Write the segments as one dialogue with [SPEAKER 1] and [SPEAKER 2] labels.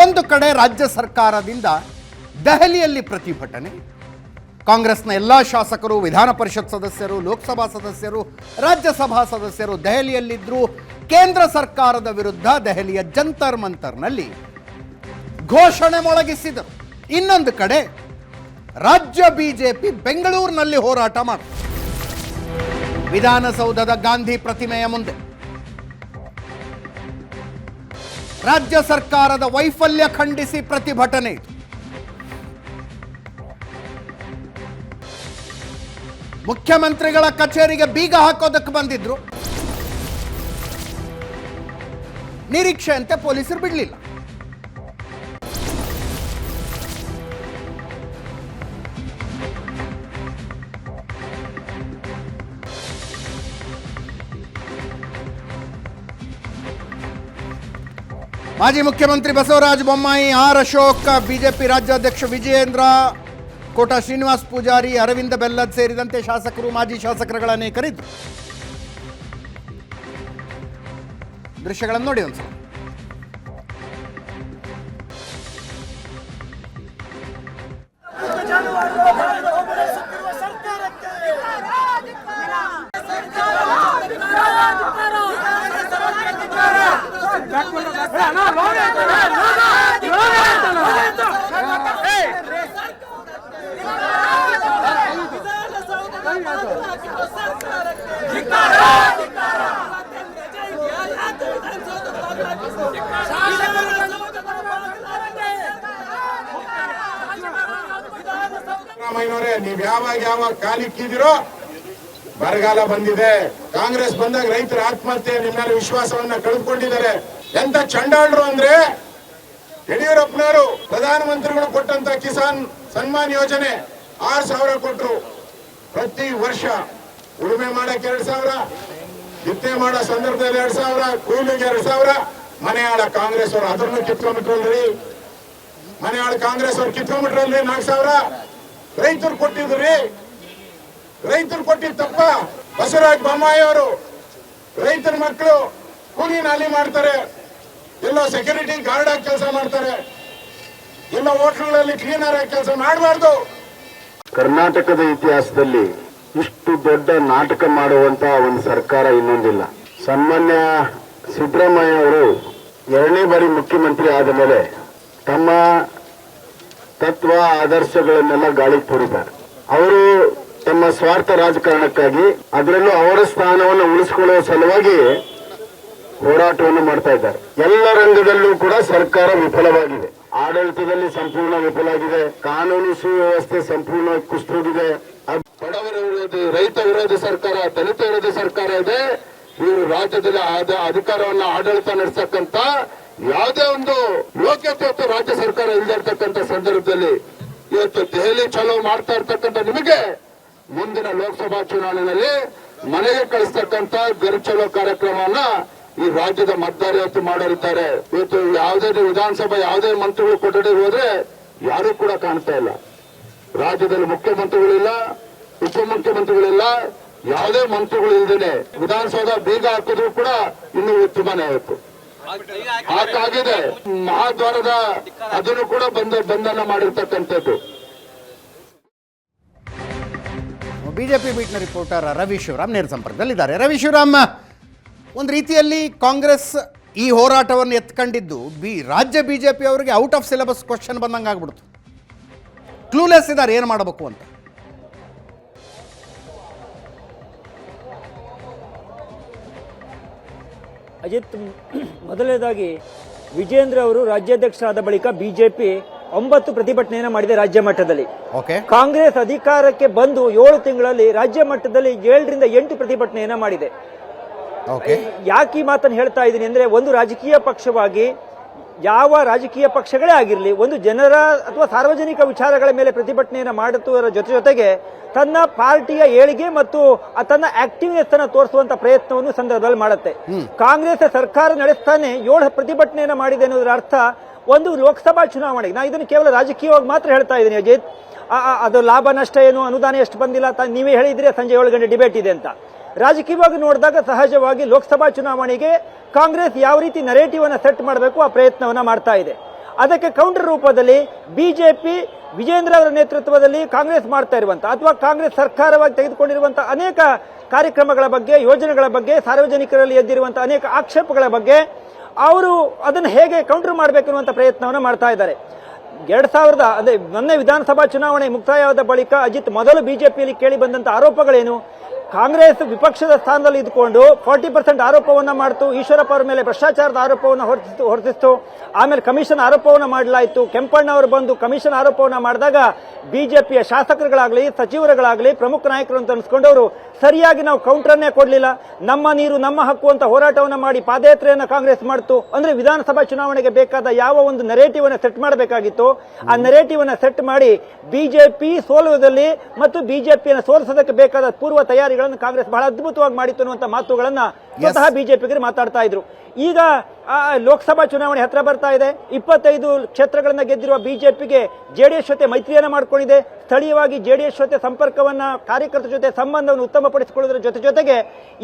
[SPEAKER 1] ಒಂದು ಕಡೆ ರಾಜ್ಯ ಸರ್ಕಾರದಿಂದ ದೆಹಲಿಯಲ್ಲಿ ಪ್ರತಿಭಟನೆ, ಕಾಂಗ್ರೆಸ್ನ ಎಲ್ಲ ಶಾಸಕರು, ವಿಧಾನ ಪರಿಷತ್ ಸದಸ್ಯರು, ಲೋಕಸಭಾ ಸದಸ್ಯರು, ರಾಜ್ಯಸಭಾ ಸದಸ್ಯರು ದೆಹಲಿಯಲ್ಲಿದ್ದರು. ಕೇಂದ್ರ ಸರ್ಕಾರದ ವಿರುದ್ಧ ದೆಹಲಿಯ ಜಂತರ್ ಮಂತರ್ನಲ್ಲಿ ಘೋಷಣೆ ಮೊಳಗಿಸಿದರು. ಇನ್ನೊಂದು ಕಡೆ ರಾಜ್ಯ ಬಿಜೆಪಿ ಬೆಂಗಳೂರಿನಲ್ಲಿ ಹೋರಾಟ ಮಾಡಿತು. ವಿಧಾನಸೌಧದ ಗಾಂಧಿ ಪ್ರತಿಮೆಯ ಮುಂದೆ ರಾಜ್ಯ ಸರ್ಕಾರದ ವೈಫಲ್ಯ ಖಂಡಿಸಿ ಪ್ರತಿಭಟನೆ ಇತ್ತು. ಮುಖ್ಯಮಂತ್ರಿಗಳ ಕಚೇರಿಗೆ ಬೀಗ ಹಾಕೋದಕ್ಕೆ ಬಂದಿದ್ರು. ನಿರೀಕ್ಷೆಯಂತೆ ಪೊಲೀಸರು ಬಿಡಲಿಲ್ಲ. ಮಾಜಿ ಮುಖ್ಯಮಂತ್ರಿ ಬಸವರಾಜ ಬೊಮ್ಮಾಯಿ, ಆರ್ ಅಶೋಕ್, ಬಿಜೆಪಿ ರಾಜ್ಯಾಧ್ಯಕ್ಷ ವಿಜಯೇಂದ್ರ, ಕೋಟ ಶ್ರೀನಿವಾಸ್ ಪೂಜಾರಿ, ಅರವಿಂದ ಬೆಲ್ಲದ್ ಸೇರಿದಂತೆ ಶಾಸಕರು, ಮಾಜಿ ಶಾಸಕರುಗಳ ಅನೇಕರಿದ್ದರು. ದೃಶ್ಯಗಳನ್ನು ನೋಡಿ ಒಂದ್ಸಲ.
[SPEAKER 2] ನೀವ್ ಯಾವಾಗ ಕಾಲಿಕ್ಕಿದಿರೋ ಬರಗಾಲ ಬಂದಿದೆ. ಕಾಂಗ್ರೆಸ್ ಬಂದಾಗ ರೈತರ ಆತ್ಮಹತ್ಯೆ ನಿಮ್ಮೆಲ್ಲ ವಿಶ್ವಾಸವನ್ನ ಕಳೆದುಕೊಂಡಿದ್ದಾರೆ. ಎಂತ ಚಂಡಾಳರು ಅಂದ್ರೆ ಯಡಿಯೂರಪ್ಪನವರು ಪ್ರಧಾನಮಂತ್ರಿಗಳು ಕೊಟ್ಟಂತ ಕಿಸಾನ್ ಸನ್ಮಾನ್ ಯೋಜನೆ 6,000 ಕೊಟ್ರು. ಪ್ರತಿ ವರ್ಷ ಉಳುಮೆ ಮಾಡಕ್ 2,000, ಬಿತ್ತನೆ ಮಾಡೋ ಸಂದರ್ಭದಲ್ಲಿ 2,000, ಕೂಲಿಗೆ 2,000. ಮನೆ ಆಳ ಕಾಂಗ್ರೆಸ್ ಅವರು ಅದನ್ನು ಕಿತ್ಕೊಂಡ್ಬಿಟ್ರಲ್ರಿ. ಮನೆ ಆಳ ಕಾಂಗ್ರೆಸ್ ಅವ್ರು ಕಿತ್ಕೊಂಡ್ಬಿಟ್ರಲ್ರಿ. 4,000 ರೈತರು ಕೊಟ್ಟಿದ್ರಿ. ರೈತರು ಕೊಟ್ಟಿದ್ದ ತಪ್ಪ. ಬಸವರಾಜ ಬೊಮ್ಮಾಯಿ ಅವರು ರೈತರ ಮಕ್ಕಳು ಕೂಲಿ ನಾಲಿ ಮಾಡ್ತಾರೆ, ಎಲ್ಲೋ ಸೆಕ್ಯೂರಿಟಿ ಗಾರ್ಡ್ ಆಗಿ ಕೆಲಸ ಮಾಡ್ತಾರೆ, ಎಲ್ಲೋ ಹೋಟ್ಲುಗಳಲ್ಲಿ ಕ್ಲೀನರ್ ಆಗಿ ಕೆಲಸ ಮಾಡಬಾರ್ದು.
[SPEAKER 3] ಕರ್ನಾಟಕದ ಇತಿಹಾಸದಲ್ಲಿ ಇಷ್ಟು ದೊಡ್ಡ ನಾಟಕ ಮಾಡುವಂತ ಒಂದು ಸರ್ಕಾರ ಇನ್ನೊಂದಿಲ್ಲ. ಸನ್ಮಾನ್ಯ ಸಿದ್ದರಾಮಯ್ಯ ಅವರು 2ನೇ ಬಾರಿ ಮುಖ್ಯಮಂತ್ರಿ ಆದ ಮೇಲೆ ತಮ್ಮ ತತ್ವ ಆದರ್ಶಗಳನ್ನೆಲ್ಲ ಗಾಳಿಗೆ ತೋರಿದ್ದಾರೆ. ಅವರು ತಮ್ಮ ಸ್ವಾರ್ಥ ರಾಜಕಾರಣಕ್ಕಾಗಿ, ಅದರಲ್ಲೂ ಅವರ ಸ್ಥಾನವನ್ನು ಉಳಿಸಿಕೊಳ್ಳುವ ಸಲುವಾಗಿ ಹೋರಾಟವನ್ನು ಮಾಡ್ತಾ ಇದ್ದಾರೆ. ಎಲ್ಲ ರಂಗದಲ್ಲೂ ಕೂಡ ಸರ್ಕಾರ ವಿಫಲವಾಗಿದೆ. ಆಡಳಿತದಲ್ಲಿ ಸಂಪೂರ್ಣ ವಿಫಲ ಆಗಿದೆ. ಕಾನೂನು ಸುವ್ಯವಸ್ಥೆ ಸಂಪೂರ್ಣವಾಗಿ ಕುಸಿದೋಗಿದೆ. ಬಡವರ ವಿರೋಧಿ, ರೈತ ವಿರೋಧಿ ಸರ್ಕಾರ, ದಲಿತ ವಿರೋಧಿ ಸರ್ಕಾರ ಇದೆ. ಇವರು ರಾಜ್ಯದಲ್ಲಿ ಅಧಿಕಾರವನ್ನ ಆಡಳಿತ ನಡೆಸತಕ್ಕಂತ ಯಾವುದೇ ಒಂದು ಯೋಗ್ಯತೆ ರಾಜ್ಯ ಸರ್ಕಾರ ಇಲ್ಲದೆ ಇರ್ತಕ್ಕಂಥ ಸಂದರ್ಭದಲ್ಲಿ ಇವತ್ತು ದೆಹಲಿ ಚಲೋ ಮಾಡ್ತಾ ಇರ್ತಕ್ಕಂಥ ನಿಮಗೆ ಮುಂದಿನ ಲೋಕಸಭಾ ಚುನಾವಣೆಯಲ್ಲಿ ಮನೆಗೆ ಕಳಿಸ್ತಕ್ಕಂಥ ಗರ್ ಚಲೋ ಕಾರ್ಯಕ್ರಮವನ್ನ ಈ ರಾಜ್ಯದ ಮತದಾರ ಇವತ್ತು ಮಾಡೋರಿದ್ದಾರೆ. ಇವತ್ತು ಯಾವುದೇ ವಿಧಾನಸಭಾ ಯಾವುದೇ ಮಂತ್ರಿಗಳು ಕೊಠಡಿ ಹೋದ್ರೆ ಯಾರು ಕೂಡ ಕಾಣ್ತಾ ಇಲ್ಲ. ರಾಜ್ಯದಲ್ಲಿ ಮುಖ್ಯಮಂತ್ರಿಗಳಿಲ್ಲ, ಉಪಮುಖ್ಯಮಂತ್ರಿಗಳಿಲ್ಲ, ಯಾವುದೇ ಮಂತ್ರಿಗಳು ಇಲ್ದೇನೆ ವಿಧಾನಸೌಧ ಬೀಗ ಹಾಕಿದ್ರು ಕೂಡ ಇನ್ನೂ ತುಂಬಾನೇ ಆಯ್ತು ಹಾಕಾಗಿದೆ. ಮಹಾದ್ವಾರದ ಅದನ್ನು ಕೂಡ ಬಂಧನ ಮಾಡಿರ್ತಕ್ಕಂಥದ್ದು.
[SPEAKER 1] ಬಿಜೆಪಿ ಬೀಟ್ನ ರಿಪೋರ್ಟರ್ ರವಿ ಶಿವರಾಮ್ ನೇರ ಸಂಪರ್ಕದಲ್ಲಿದ್ದಾರೆ. ರವಿ ಶಿವರಾಮ್, ಒಂದು ರೀತಿಯಲ್ಲಿ ಕಾಂಗ್ರೆಸ್ ಈ ಹೋರಾಟವನ್ನು ಎತ್ಕೊಂಡಿದ್ದು ರಾಜ್ಯ ಬಿಜೆಪಿ ಅವರಿಗೆ ಔಟ್ ಆಫ್ ಸಿಲೆಬಸ್ ಕ್ವಶನ್ ಬಂದಂಗೆ ಆಗ್ಬಿಡ್ತು. ಕ್ಲೂಲೆಸ್ ಇದ್ದಾರೆ ಏನು ಮಾಡಬೇಕು ಅಂತ.
[SPEAKER 4] ಅಜಿತ್, ಮೊದಲನೇದಾಗಿ ವಿಜೇಂದ್ರ ಅವರು ರಾಜ್ಯಾಧ್ಯಕ್ಷರಾದ ಬಳಿಕ ಬಿಜೆಪಿ 9 ಪ್ರತಿಭಟನೆಯನ್ನು ಮಾಡಿದೆ ರಾಜ್ಯ ಮಟ್ಟದಲ್ಲಿ. ಕಾಂಗ್ರೆಸ್ ಅಧಿಕಾರಕ್ಕೆ ಬಂದು 7 ತಿಂಗಳಲ್ಲಿ ರಾಜ್ಯ ಮಟ್ಟದಲ್ಲಿ 7 ರಿಂದ 8 ಪ್ರತಿಭಟನೆಯನ್ನ ಮಾಡಿದೆ. ಯಾಕೆ ಈ ಮಾತನ್ನು ಹೇಳ್ತಾ ಇದ್ದೀನಿ ಅಂದ್ರೆ, ಒಂದು ರಾಜಕೀಯ ಪಕ್ಷವಾಗಿ ಯಾವ ರಾಜಕೀಯ ಪಕ್ಷಗಳೇ ಆಗಿರಲಿ, ಒಂದು ಜನರ ಅಥವಾ ಸಾರ್ವಜನಿಕ ವಿಚಾರಗಳ ಮೇಲೆ ಪ್ರತಿಭಟನೆಯನ್ನು ಮಾಡುವುದರ ಜೊತೆಗೆ ತನ್ನ ಪಾರ್ಟಿಯ ಏಳಿಗೆ ಮತ್ತು ತನ್ನ ಆಕ್ಟಿವ್ನೆಸ್ ಅನ್ನು ತೋರಿಸುವಂತ ಪ್ರಯತ್ನವನ್ನು ಸಂದರ್ಭದಲ್ಲಿ ಮಾಡುತ್ತೆ. ಕಾಂಗ್ರೆಸ್ ಸರ್ಕಾರ ನಡೆಸ್ತಾನೆ 7 ಪ್ರತಿಭಟನೆಯನ್ನು ಮಾಡಿದೆ ಅನ್ನೋದರ ಅರ್ಥ ಒಂದು ಲೋಕಸಭಾ ಚುನಾವಣೆಗೆ, ನಾ ಇದನ್ನು ಕೇವಲ ರಾಜಕೀಯವಾಗಿ ಮಾತ್ರ ಹೇಳ್ತಾ ಇದ್ದೀನಿ ಅಜಿತ್. ಅದು ಲಾಭ ನಷ್ಟ ಏನು, ಅನುದಾನ ಎಷ್ಟು ಬಂದಿಲ್ಲ, ನೀವೇ ಹೇಳಿದ್ರೆ ಸಂಜೆ 7 ಗಂಟೆ ಡಿಬೇಟ್ ಇದೆ ಅಂತ. ರಾಜಕೀಯವಾಗಿ ನೋಡಿದಾಗ ಸಹಜವಾಗಿ ಲೋಕಸಭಾ ಚುನಾವಣೆಗೆ ಕಾಂಗ್ರೆಸ್ ಯಾವ ರೀತಿ ನರೇಟಿವ್ ಅನ್ನು ಸೆಟ್ ಮಾಡಬೇಕು ಆ ಪ್ರಯತ್ನವನ್ನ ಮಾಡ್ತಾ ಇದೆ. ಅದಕ್ಕೆ ಕೌಂಟರ್ ರೂಪದಲ್ಲಿ ಬಿಜೆಪಿ ವಿಜೇಂದ್ರ ಅವರ ನೇತೃತ್ವದಲ್ಲಿ ಕಾಂಗ್ರೆಸ್ ಮಾಡ್ತಾ ಇರುವಂತ ಅಥವಾ ಕಾಂಗ್ರೆಸ್ ಸರ್ಕಾರವಾಗಿ ತೆಗೆದುಕೊಂಡಿರುವಂತಹ ಅನೇಕ ಕಾರ್ಯಕ್ರಮಗಳ ಬಗ್ಗೆ, ಯೋಜನೆಗಳ ಬಗ್ಗೆ, ಸಾರ್ವಜನಿಕರಲ್ಲಿ ಎದ್ದಿರುವಂತಹ ಅನೇಕ ಆಕ್ಷೇಪಗಳ ಬಗ್ಗೆ ಅವರು ಅದನ್ನು ಹೇಗೆ ಕೌಂಟರ್ ಮಾಡಬೇಕು ಅನ್ನುವಂಥ ಪ್ರಯತ್ನವನ್ನು ಮಾಡ್ತಾ ಇದ್ದಾರೆ. 2000 ಅಂದ್ರೆ ಮೊನ್ನೆ ವಿಧಾನಸಭಾ ಚುನಾವಣೆ ಮುಕ್ತಾಯವಾದ ಬಳಿಕ ಅಜಿತ್ ಮೊದಲು ಬಿಜೆಪಿಯಲ್ಲಿ ಕೇಳಿ ಬಂದಂತ ಆರೋಪಗಳೇನು? ಕಾಂಗ್ರೆಸ್ ವಿಪಕ್ಷದ ಸ್ಥಾನದಲ್ಲಿ ಇದ್ದುಕೊಂಡು 40% ಆರೋಪವನ್ನ ಮಾಡಿತು, ಈಶ್ವರಪ್ಪ ಅವರ ಮೇಲೆ ಭ್ರಷ್ಟಾಚಾರದ ಆರೋಪವನ್ನು ಹೊರಡಿಸಿತು, ಆಮೇಲೆ ಕಮಿಷನ್ ಆರೋಪವನ್ನು ಮಾಡಲಾಯಿತು. ಕೆಂಪಣ್ಣ ಅವರು ಬಂದು ಕಮಿಷನ್ ಆರೋಪವನ್ನು ಮಾಡಿದಾಗ ಬಿಜೆಪಿಯ ಶಾಸಕರುಗಳಾಗಲಿ ಸಚಿವರುಗಳಾಗಲಿ ಪ್ರಮುಖ ನಾಯಕರು ಅಂತ ಅನ್ಸ್ಕೊಂಡವರು ಸರಿಯಾಗಿ ನಾವು ಕೌಂಟರ್ನ್ನೇ ಕೊಡಲಿಲ್ಲ, ನಮ್ಮ ನೀರು ನಮ್ಮ ಹಕ್ಕು ಅಂತ ಹೋರಾಟವನ್ನು ಮಾಡಿ ಪಾದಯಾತ್ರೆಯನ್ನು ಕಾಂಗ್ರೆಸ್ ಮಾಡಿತು. ಅಂದ್ರೆ ವಿಧಾನಸಭಾ ಚುನಾವಣೆಗೆ ಬೇಕಾದ ಯಾವ ಒಂದು ನೆರೇಟಿವ್ ಅನ್ನು ಸೆಟ್ ಮಾಡಬೇಕಾಗಿತ್ತು ಆ ನೆರೇಟಿವ್ ಅನ್ನು ಸೆಟ್ ಮಾಡಿ ಬಿಜೆಪಿ ಸೋಲುವುದಲ್ಲಿ ಮತ್ತು ಬಿಜೆಪಿಯನ್ನು ಸೋಲಿಸೋದಕ್ಕೆ ಬೇಕಾದ ಪೂರ್ವ ತಯಾರಿಗಳನ್ನು ಕಾಂಗ್ರೆಸ್ ಬಹಳ ಅದ್ಭುತವಾಗಿ ಮಾಡಿತ್ತು ಅನ್ನುವಂಥ ಮಾತುಗಳನ್ನ ಸ್ವತಃ ಬಿಜೆಪಿಗರು ಮಾತಾಡ್ತಾ ಇದ್ರು. ಈಗ ಲೋಕಸಭಾ ಚುನಾವಣೆ ಹತ್ರ ಬರ್ತಾ ಇದೆ. 25 ಕ್ಷೇತ್ರಗಳನ್ನ ಗೆದ್ದಿರುವ ಬಿಜೆಪಿಗೆ ಜೆಡಿಎಸ್ ಜೊತೆ ಮೈತ್ರಿಯನ್ನ ಮಾಡಿಕೊಂಡಿದೆ. ಸ್ಥಳೀಯವಾಗಿ ಜೆಡಿಎಸ್ ಜೊತೆ ಸಂಪರ್ಕವನ್ನ, ಕಾರ್ಯಕರ್ತರ ಜೊತೆ ಸಂಬಂಧವನ್ನು ಉತ್ತಮಪಡಿಸಿಕೊಳ್ಳುವುದರ ಜೊತೆಗೆ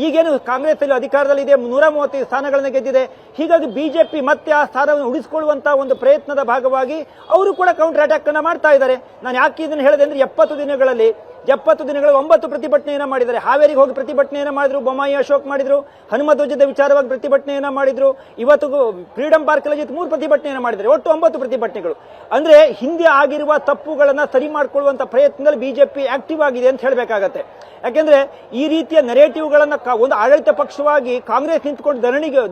[SPEAKER 4] ಈಗೇನು ಕಾಂಗ್ರೆಸ್ ಇಲ್ಲಿ ಅಧಿಕಾರದಲ್ಲಿ ಇದೆ, 135 ಸ್ಥಾನಗಳನ್ನು ಗೆದ್ದಿದೆ. ಹೀಗಾಗಿ ಬಿಜೆಪಿ ಮತ್ತೆ ಆ ಸ್ಥಾನವನ್ನು ಉಳಿಸಿಕೊಳ್ಳುವಂತಹ ಒಂದು ಪ್ರಯತ್ನದ ಭಾಗವಾಗಿ ಅವರು ಕೂಡ ಕೌಂಟರ್ ಅಟ್ಯಾಕ್ ಅನ್ನ ಮಾಡ್ತಾ ಇದ್ದಾರೆ. ನಾನು ಯಾಕೆ ಇದನ್ನು ಹೇಳಿದೆ ಅಂದ್ರೆ 70 ದಿನಗಳಲ್ಲಿ 9 ಪ್ರತಿಭಟನೆಯನ್ನ ಮಾಡಿದ್ದಾರೆ. ಹಾವೇರಿಗೆ ಹೋಗಿ ಪ್ರತಿಭಟನೆಯನ್ನ ಮಾಡಿದ್ರು, ಬೊಮ್ಮಾಯಿ ಅಶೋಕ್ ಮಾಡಿದ್ರು, ಹನುಮ ಧ್ವಜದ ವಿಚಾರವಾಗಿ ಪ್ರತಿಭಟನೆಯನ್ನ ಮಾಡಿದ್ರು, ಇವತ್ತು ಫ್ರೀಡಂ ಪಾರ್ಕ್ ಅಲ್ಲಿ 3 ಪ್ರತಿಭಟನೆಯನ್ನ ಮಾಡಿದ್ದಾರೆ. ಒಟ್ಟು 9 ಪ್ರತಿಭಟನೆಗಳು. ಅಂದ್ರೆ ಹಿಂದೆ ಆಗಿರುವ ತಪ್ಪುಗಳನ್ನ ಸರಿ ಮಾಡಿಕೊಳ್ಳುವಂತ ಪ್ರಯತ್ನದಲ್ಲಿ ಬಿಜೆಪಿ ಆಕ್ಟಿವ್ ಆಗಿದೆ ಅಂತ ಹೇಳಬೇಕಾಗತ್ತೆ. ಯಾಕೆಂದ್ರೆ ಈ ರೀತಿಯ ನೆರೇಟಿವ್ಗಳನ್ನ ಒಂದು ಆಡಳಿತ ಪಕ್ಷವಾಗಿ ಕಾಂಗ್ರೆಸ್ ನಿಂತ್ಕೊಂಡು ಧರಣಿಗೆ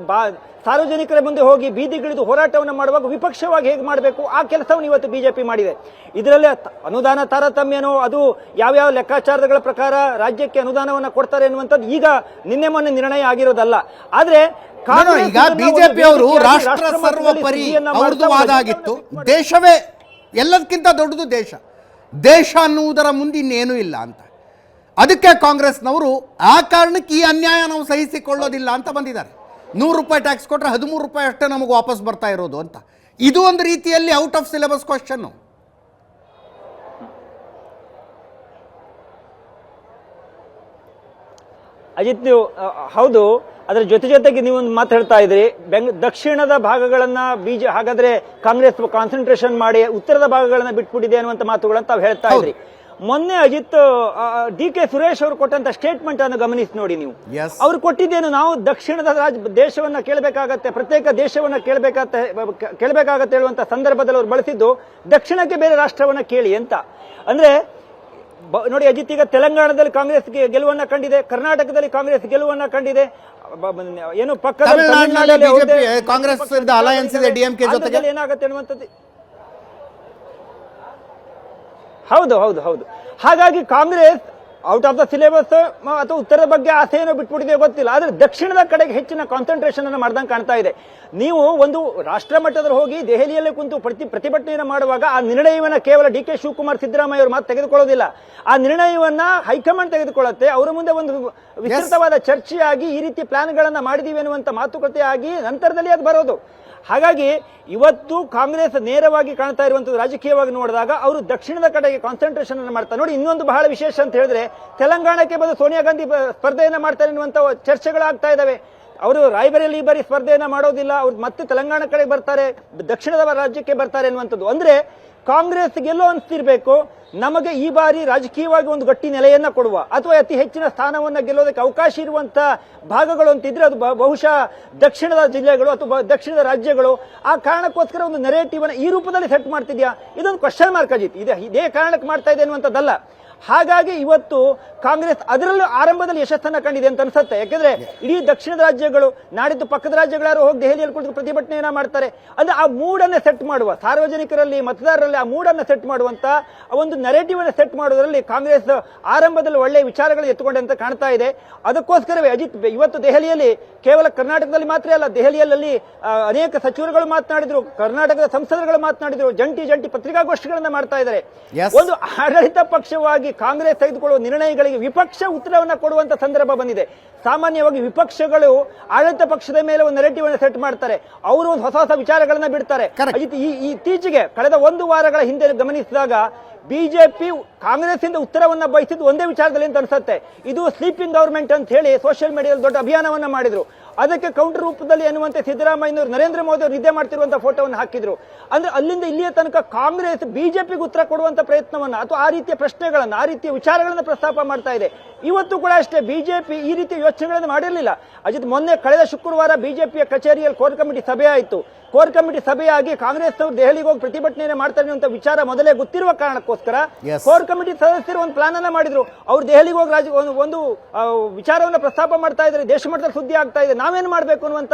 [SPEAKER 4] ಸಾರ್ವಜನಿಕರ ಮುಂದೆ ಹೋಗಿ ಬೀದಿಗಿಳಿದು ಹೋರಾಟವನ್ನು ಮಾಡುವಾಗ ವಿಪಕ್ಷವಾಗಿ ಹೇಗೆ ಮಾಡಬೇಕು ಆ ಕೆಲಸವನ್ನು ಇವತ್ತು ಬಿಜೆಪಿ ಮಾಡಿದೆ. ಇದರಲ್ಲಿ ಅನುದಾನ ತಾರತಮ್ಯನೋ, ಅದು ಯಾವ್ಯಾವ ಲೆಕ್ಕಾಚಾರಗಳ ಪ್ರಕಾರ ರಾಜ್ಯಕ್ಕೆ ಅನುದಾನವನ್ನು ಕೊಡ್ತಾರೆ ಎನ್ನುವಂಥದ್ದು ಈಗ ನಿನ್ನೆ ಮೊನ್ನೆ ನಿರ್ಣಯ ಆಗಿರೋದಲ್ಲ. ಆದ್ರೆ
[SPEAKER 1] ಈಗ ಬಿಜೆಪಿ ಅವರು ರಾಷ್ಟ್ರ ಸರ್ವೋಪರಿ ಅವ್ರದ್ದು ವಾದ ಆಗಿತ್ತು. ದೇಶವೇ ಎಲ್ಲದಕ್ಕಿಂತ ದೊಡ್ಡದು ದೇಶ ಅನ್ನುವುದರ ಮುಂದೆ ಇನ್ನೇನೂ ಇಲ್ಲ ಅಂತ. ಅದಕ್ಕೆ ಕಾಂಗ್ರೆಸ್ನವರು ಆ ಕಾರಣಕ್ಕೆ ಈ ಅನ್ಯಾಯ ನಾವು ಸಹಿಸಿಕೊಳ್ಳೋದಿಲ್ಲ ಅಂತ ಬಂದಿದ್ದಾರೆ. 100 ರೂಪಾಯಿ ಟ್ಯಾಕ್ಸ್ ಕೊಟ್ಟರೆ 13 ರೂಪಾಯಿ ಅಷ್ಟೇ ನಮಗೆ ವಾಪಸ್ ಬರ್ತಾ ಇರೋದು ಅಂತ. ಇದು ಒಂದು ರೀತಿಯಲ್ಲಿ out of syllabus question.
[SPEAKER 4] Ajit, ನೀವು ಹೌದು, ಅದರ ಜೊತೆಗೆ ನೀವು ಒಂದು ಮಾತು ಹೇಳ್ತಾ ಇದ್ರಿ, ದಕ್ಷಿಣದ ಭಾಗಗಳನ್ನ ಹಾಗಾದ್ರೆ ಕಾಂಗ್ರೆಸ್ ಕಾನ್ಸಂಟ್ರೇಷನ್ ಮಾಡಿ ಉತ್ತರದ ಭಾಗಗಳನ್ನ ಬಿಟ್ಬಿಟ್ಟಿದೆ ಅನ್ನುವಂತ ಮಾತುಗಳನ್ನ ತಾವು ಹೇಳ್ತಾ ಇದ್ರಿ. ಮೊನ್ನೆ ಅಜಿತ್ ಡಿ.ಕೆ. ಸುರೇಶ್ ಅವರು ಕೊಟ್ಟಂತ ಸ್ಟೇಟ್ಮೆಂಟ್ ಅನ್ನು ಗಮನಿಸಿ ನೋಡಿ ನೀವು. ಅವ್ರು ಕೊಟ್ಟಿದ್ದೇನು, ನಾವು ದಕ್ಷಿಣದ ದೇಶವನ್ನ ಕೇಳಬೇಕಾಗತ್ತೆ, ಪ್ರತ್ಯೇಕ ದೇಶವನ್ನ ಕೇಳಬೇಕಾಗತ್ತೆ ಹೇಳುವಂತ ಸಂದರ್ಭದಲ್ಲಿ ಅವ್ರು ಬಳಸಿದ್ದು ದಕ್ಷಿಣಕ್ಕೆ ಬೇರೆ ರಾಷ್ಟ್ರವನ್ನ ಕೇಳಿ ಅಂತ. ಅಂದ್ರೆ ನೋಡಿ ಅಜಿತ್, ಈಗ ತೆಲಂಗಾಣದಲ್ಲಿ ಕಾಂಗ್ರೆಸ್ ಗೆಲುವನ್ನ ಕಂಡಿದೆ, ಕರ್ನಾಟಕದಲ್ಲಿ ಕಾಂಗ್ರೆಸ್ ಗೆಲುವನ್ನ ಕಂಡಿದೆ, ಏನು ಪಕ್ಕದ
[SPEAKER 1] ಕಾಂಗ್ರೆಸ್ ಅಲಯನ್ಸ್ ಇದೆ ಡಿಎಂಕೆ ಜೊತೆಗೆ,
[SPEAKER 4] ಏನಾಗುತ್ತೆ ಅನ್ನುವಂಥದ್ದು. ಹೌದು. ಹಾಗಾಗಿ Congress out of the syllabus ಅಥವಾ ಉತ್ತರದ ಬಗ್ಗೆ ಆಸೆಯನ್ನು ಬಿಟ್ಬಿಟ್ಟಿದೆ ಗೊತ್ತಿಲ್ಲ, ಆದ್ರೆ ದಕ್ಷಿಣದ ಕಡೆಗೆ ಹೆಚ್ಚಿನ ಕಾನ್ಸಂಟ್ರೇಷನ್ ಅನ್ನು ಮಾಡ್ದಂಗೆ ಕಾಣ್ತಾ ಇದೆ. ನೀವು ಒಂದು ರಾಷ್ಟ್ರ ಮಟ್ಟದಲ್ಲಿ ಹೋಗಿ ದೆಹಲಿಯಲ್ಲೇ ಕುಂತು ಪ್ರತಿಭಟನೆಯನ್ನು ಮಾಡುವಾಗ ಆ ನಿರ್ಣಯವನ್ನ ಕೇವಲ ಡಿ.ಕೆ. ಶಿವಕುಮಾರ್, ಸಿದ್ದರಾಮಯ್ಯ ಅವರು ಮಾತು ತೆಗೆದುಕೊಳ್ಳೋದಿಲ್ಲ. ಆ ನಿರ್ಣಯವನ್ನ ಹೈಕಮಾಂಡ್ ತೆಗೆದುಕೊಳ್ಳುತ್ತೆ. ಅವರ ಮುಂದೆ ಒಂದು ವಿಸ್ತೃತವಾದ ಚರ್ಚೆಯಾಗಿ ಈ ರೀತಿ ಪ್ಲಾನ್ಗಳನ್ನ ಮಾಡಿದೀವಿ ಅನ್ನುವಂತ ಮಾತುಕತೆ ಆಗಿ ನಂತರದಲ್ಲಿ ಅದು ಬರೋದು. ಹಾಗಾಗಿ ಇವತ್ತು ಕಾಂಗ್ರೆಸ್ ನೇರವಾಗಿ ಕಾಣ್ತಾ ಇರುವಂತದ್ದು ರಾಜಕೀಯವಾಗಿ ನೋಡಿದಾಗ ಅವರು ದಕ್ಷಿಣದ ಕಡೆಗೆ ಕಾನ್ಸಂಟ್ರೇಷನ್ ಅನ್ನು ಮಾಡ್ತಾರೆ. ನೋಡಿ, ಇನ್ನೊಂದು ಬಹಳ ವಿಶೇಷ ಅಂತ ಹೇಳಿದ್ರೆ ತೆಲಂಗಾಣಕ್ಕೆ ಬಂದು ಸೋನಿಯಾ ಗಾಂಧಿ ಸ್ಪರ್ಧೆಯನ್ನ ಮಾಡ್ತಾರೆ ಎನ್ನುವಂತ ಚರ್ಚೆಗಳಾಗ್ತಾ ಇದಾವೆ. ಅವರು ರಾಯಬರೇಲಿ ಈ ಬಾರಿ ಸ್ಪರ್ಧೆಯನ್ನ ಮಾಡೋದಿಲ್ಲ, ಅವ್ರು ಮತ್ತೆ ತೆಲಂಗಾಣ ಕಡೆಗೆ ಬರ್ತಾರೆ, ದಕ್ಷಿಣದ ರಾಜ್ಯಕ್ಕೆ ಬರ್ತಾರೆ ಎನ್ನುವಂಥದ್ದು. ಅಂದ್ರೆ ಕಾಂಗ್ರೆಸ್ ಗೆಲ್ಲೋ ಅನ್ಸ್ತಿರ್ಬೇಕು, ನಮಗೆ ಈ ಬಾರಿ ರಾಜಕೀಯವಾಗಿ ಒಂದು ಗಟ್ಟಿ ನೆಲೆಯನ್ನ ಕೊಡುವ ಅಥವಾ ಅತಿ ಹೆಚ್ಚಿನ ಸ್ಥಾನವನ್ನ ಗೆಲ್ಲೋದಕ್ಕೆ ಅವಕಾಶ ಇರುವಂತ ಭಾಗಗಳು ಅಂತಿದ್ರೆ ಅದು ಬಹುಶಃ ದಕ್ಷಿಣದ ಜಿಲ್ಲೆಗಳು ಅಥವಾ ದಕ್ಷಿಣದ ರಾಜ್ಯಗಳು. ಆ ಕಾರಣಕ್ಕೋಸ್ಕರ ಒಂದು ನೆರೇಟಿವ್ ಅನ್ನ ಈ ರೂಪದಲ್ಲಿ ಸೆಟ್ ಮಾಡ್ತಿದ್ಯಾ, ಇದೊಂದು ಕ್ವಶನ್ ಮಾರ್ಕ್ ಅಜಿತ್. ಇದೇ ಕಾರಣಕ್ಕೆ ಮಾಡ್ತಾ ಇದೆ ಅನ್ನುವಂಥದ್ದಲ್ಲ. ಹಾಗಾಗಿ ಇವತ್ತು ಕಾಂಗ್ರೆಸ್ ಅದರಲ್ಲೂ ಆರಂಭದಲ್ಲಿ ಯಶಸ್ಸನ್ನ ಕಂಡಿದೆ ಅಂತ ಅನ್ಸುತ್ತೆ. ಯಾಕೆಂದ್ರೆ ಇಡೀ ದಕ್ಷಿಣದ ರಾಜ್ಯಗಳು ನಾಡಿದ್ದು ಪಕ್ಕದ ರಾಜ್ಯಗಳಾರು ಹೋಗಿ ದೆಹಲಿಯಲ್ಲಿ ಕುಳಿತು ಪ್ರತಿಭಟನೆಯನ್ನ ಮಾಡ್ತಾರೆ. ಅಂದ್ರೆ ಆ ಮೂಡನ್ನ ಸೆಟ್ ಮಾಡುವ, ಸಾರ್ವಜನಿಕರಲ್ಲಿ ಮತದಾರರಲ್ಲಿ ಆ ಮೂಡನ್ನ ಸೆಟ್ ಮಾಡುವಂತ ಒಂದು ನೆರೇಟಿವ್ ಅನ್ನ ಸೆಟ್ ಮಾಡೋದ್ರಲ್ಲಿ ಕಾಂಗ್ರೆಸ್ ಆರಂಭದಲ್ಲಿ ಒಳ್ಳೆಯ ವಿಚಾರಗಳು ಎತ್ತುಕೊಂಡೆ ಅಂತ ಕಾಣ್ತಾ ಇದೆ. ಅದಕ್ಕೋಸ್ಕರವೇ ಅಜಿತ್ ಇವತ್ತು ದೆಹಲಿಯಲ್ಲಿ ಕೇವಲ ಕರ್ನಾಟಕದಲ್ಲಿ ಮಾತ್ರ ಅಲ್ಲ, ದೆಹಲಿಯಲ್ಲಿ ಅನೇಕ ಸಚಿವರುಗಳು ಮಾತನಾಡಿದ್ರು, ಕರ್ನಾಟಕದ ಸಂಸದರುಗಳು ಮಾತನಾಡಿದ್ರು, ಜಂಟಿ ಪತ್ರಿಕಾಗೋಷ್ಠಿಗಳನ್ನ ಮಾಡ್ತಾ ಇದ್ದಾರೆ. ಒಂದು ಆಡಳಿತ ಪಕ್ಷವಾಗಿ ಕಾಂಗ್ರೆಸ್ ತೆಗೆದುಕೊಳ್ಳುವ ನಿರ್ಣಯಗಳಿಗೆ ವಿಪಕ್ಷ ಉತ್ತರವನ್ನ ಕೊಡುವಂತ ಸಂದರ್ಭ ಬಂದಿದೆ. ಸಾಮಾನ್ಯವಾಗಿ ವಿಪಕ್ಷಗಳು ಆಡಳಿತ ಪಕ್ಷದ ಮೇಲೆ ಒಂದು ನೆರೇಟಿವ್ ಅನ್ನು ಸೆಟ್ ಮಾಡ್ತಾರೆ, ಅವರು ಒಂದು ಹೊಸ ವಿಚಾರಗಳನ್ನ ಬಿಡ್ತಾರೆ. ಇತ್ತೀಚೆಗೆ ಕಳೆದ 1 ವಾರಗಳ ಹಿಂದೆ ಗಮನಿಸಿದಾಗ ಬಿಜೆಪಿ ಕಾಂಗ್ರೆಸ್ ಇಂದ ಉತ್ತರವನ್ನ ಬಯಸಿದ್ದು ಒಂದೇ ವಿಚಾರದಲ್ಲಿ ಅಂತ ಅನ್ಸುತ್ತೆ. ಇದು ಸ್ಲೀಪಿಂಗ್ ಗವರ್ಮೆಂಟ್ ಅಂತ ಹೇಳಿ ಸೋಷಿಯಲ್ ಮೀಡಿಯಾದಲ್ಲಿ ದೊಡ್ಡ ಅಭಿಯಾನವನ್ನ ಮಾಡಿದ್ರು. ಅದಕ್ಕೆ ಕೌಂಟರ್ ರೂಪದಲ್ಲಿ ಎನ್ನುವಂತೆ ಸಿದ್ದರಾಮಯ್ಯನವರು ನರೇಂದ್ರ ಮೋದಿ ಅವರು ನಿದ್ದೆ ಮಾಡ್ತಿರುವಂತಹ ಫೋಟೋವನ್ನು ಹಾಕಿದ್ರು. ಅಂದ್ರೆ ಅಲ್ಲಿಂದ ಇಲ್ಲಿಯ ತನಕ ಕಾಂಗ್ರೆಸ್ ಬಿಜೆಪಿಗೆ ಉತ್ತರ ಕೊಡುವಂತ ಪ್ರಯತ್ನವನ್ನ ಅಥವಾ ಆ ರೀತಿಯ ಪ್ರಶ್ನೆಗಳನ್ನ ಆ ರೀತಿಯ ವಿಚಾರಗಳನ್ನ ಪ್ರಸ್ತಾಪ ಮಾಡ್ತಾ ಇದೆ. ಇವತ್ತು ಕೂಡ ಅಷ್ಟೇ ಬಿಜೆಪಿ ಈ ರೀತಿಯ ಯೋಚನೆಗಳನ್ನು ಮಾಡಿರಲಿಲ್ಲ. ಅಜಿತ್, ಮೊನ್ನೆ ಕಳೆದ ಶುಕ್ರವಾರ ಬಿಜೆಪಿಯ ಕಚೇರಿಯಲ್ಲಿ ಕೋರ್ ಕಮಿಟಿ ಸಭೆ ಆಯಿತು. ಕೋರ್ ಕಮಿಟಿ ಸಭೆಯಾಗಿ ಕಾಂಗ್ರೆಸ್ ಅವರು ದೆಹಲಿಗೆ ಹೋಗಿ ಪ್ರತಿಭಟನೆ ಮಾಡ್ತಾರೆ ಅನ್ನುವಂಥ ವಿಚಾರ ಮೊದಲೇ ಗೊತ್ತಿರುವ ಕಾರಣಕ್ಕೋಸ್ಕರ ಕೋರ್ ಕಮಿಟಿ ಸದಸ್ಯರು ಒಂದು ಪ್ಲಾನ್ ಅನ್ನ ಮಾಡಿದ್ರು. ಅವರು ದೆಹಲಿಗೆ ಹೋಗಿ ಒಂದು ವಿಚಾರವನ್ನು ಪ್ರಸ್ತಾಪ ಮಾಡ್ತಾ ಇದ್ದಾರೆ, ದೇಶ ಮಟ್ಟದಲ್ಲಿ ಸುದ್ದಿ ಆಗ್ತಾ ಇದೆ, ನಾವೇನು ಮಾಡಬೇಕು ಅನ್ನುವಂತ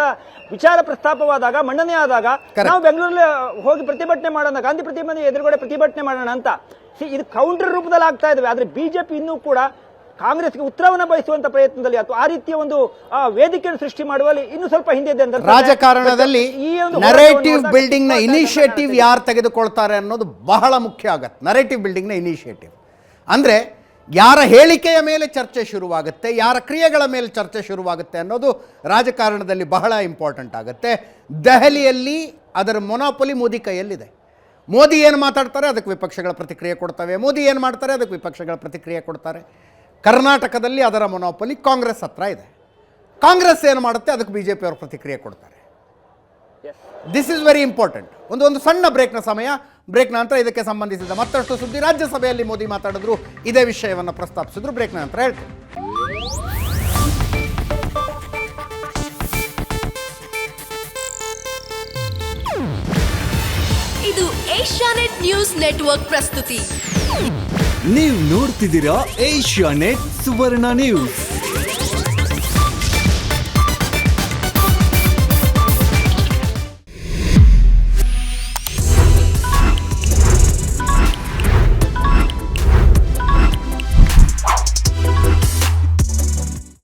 [SPEAKER 4] ವಿಚಾರ ಪ್ರಸ್ತಾಪವಾದಾಗ, ಮಂಡನೆ ಆದಾಗ ನಾವು ಬೆಂಗಳೂರಲ್ಲಿ ಹೋಗಿ ಪ್ರತಿಭಟನೆ ಮಾಡೋಣ, ಗಾಂಧಿ ಪ್ರತಿಮೆ ಎದುರುಗಡೆ ಪ್ರತಿಭಟನೆ ಮಾಡೋಣ ಅಂತ. ಇದು ಕೌಂಟರ್ ರೂಪದಲ್ಲಿ ಆಗ್ತಾ ಇದಾವೆ. ಆದ್ರೆ ಬಿಜೆಪಿ ಇನ್ನೂ ಕೂಡ ಕಾಂಗ್ರೆಸ್ಗೆ ಉತ್ತರವನ್ನು ಬಯಸುವಂತ ಪ್ರಯತ್ನದಲ್ಲಿ ಅಥವಾ ಆ ರೀತಿಯ ಒಂದು ವೇದಿಕೆಯನ್ನು ಸೃಷ್ಟಿ ಮಾಡುವಲ್ಲಿ ಇನ್ನು ಸ್ವಲ್ಪ ಹಿಂದೆ ಇದೆ ಅಂತ
[SPEAKER 1] ರಾಜಕಾರಣದಲ್ಲಿ ನರೇಟಿವ್ ಬಿಲ್ಡಿಂಗ್ ನ ಇನಿಷಿಯೇಟಿವ್ ಯಾರು ತೆಗೆದುಕೊಳ್ತಾರೆ ಅನ್ನೋದು ಬಹಳ ಮುಖ್ಯ ಆಗತ್ತೆ. ನರೇಟಿವ್ ಬಿಲ್ಡಿಂಗ್ ನ ಇನಿಷಿಯೇಟಿವ್ ಅಂದ್ರೆ ಯಾರ ಹೇಳಿಕೆಯ ಮೇಲೆ ಚರ್ಚೆ ಶುರುವಾಗುತ್ತೆ, ಯಾರ ಕ್ರಿಯೆಗಳ ಮೇಲೆ ಚರ್ಚೆ ಶುರುವಾಗುತ್ತೆ ಅನ್ನೋದು ರಾಜಕಾರಣದಲ್ಲಿ ಬಹಳ ಇಂಪಾರ್ಟೆಂಟ್ ಆಗುತ್ತೆ. ದೆಹಲಿಯಲ್ಲಿ ಅದರ ಮೊನಾಪೊಲಿ ಮೋದಿ ಕೈಯಲ್ಲಿದೆ. ಮೋದಿ ಏನು ಮಾತಾಡ್ತಾರೆ ಅದಕ್ಕೆ ವಿಪಕ್ಷಗಳ ಪ್ರತಿಕ್ರಿಯೆ ಕೊಡ್ತವೆ, ಮೋದಿ ಏನು ಮಾಡ್ತಾರೆ ಅದಕ್ಕೆ ವಿಪಕ್ಷಗಳ ಪ್ರತಿಕ್ರಿಯೆ ಕೊಡ್ತಾರೆ. ಕರ್ನಾಟಕದಲ್ಲಿ ಅದರ ಮೊನೋಪಲಿ ಕಾಂಗ್ರೆಸ್ ಹತ್ರ ಇದೆ. ಕಾಂಗ್ರೆಸ್ ಏನು ಮಾಡುತ್ತೆ ಅದಕ್ಕೆ ಬಿಜೆಪಿ ಅವರು ಪ್ರತಿಕ್ರಿಯೆ ಕೊಡ್ತಾರೆ. This is very important. ಒಂದು ಸಣ್ಣ ಬ್ರೇಕ್ನ ಸಮಯ. ಬ್ರೇಕ್ನ ನಂತರ ಇದಕ್ಕೆ ಸಂಬಂಧಿಸಿದ ಮತ್ತಷ್ಟು ಸುದ್ದಿ. ರಾಜ್ಯಸಭೆಯಲ್ಲಿ ಮೋದಿ ಮಾತಾಡಿದ್ರು, ಇದೇ ವಿಷಯವನ್ನು ಪ್ರಸ್ತಾಪಿಸಿದ್ರು. ಬ್ರೇಕ್ನ ನಂತರ ಹೇಳ್ತೀನಿ.
[SPEAKER 5] ಇದು ಏಷ್ಯಾನೆಟ್ ನ್ಯೂಸ್ ನೆಟ್ವರ್ಕ್ ಪ್ರಸ್ತುತಿ.
[SPEAKER 6] ನೀವು ನೋಡ್ತಿದ್ದೀರಾ ಏಷ್ಯಾನೆಟ್ ಸುವರ್ಣ ನ್ಯೂಸ್.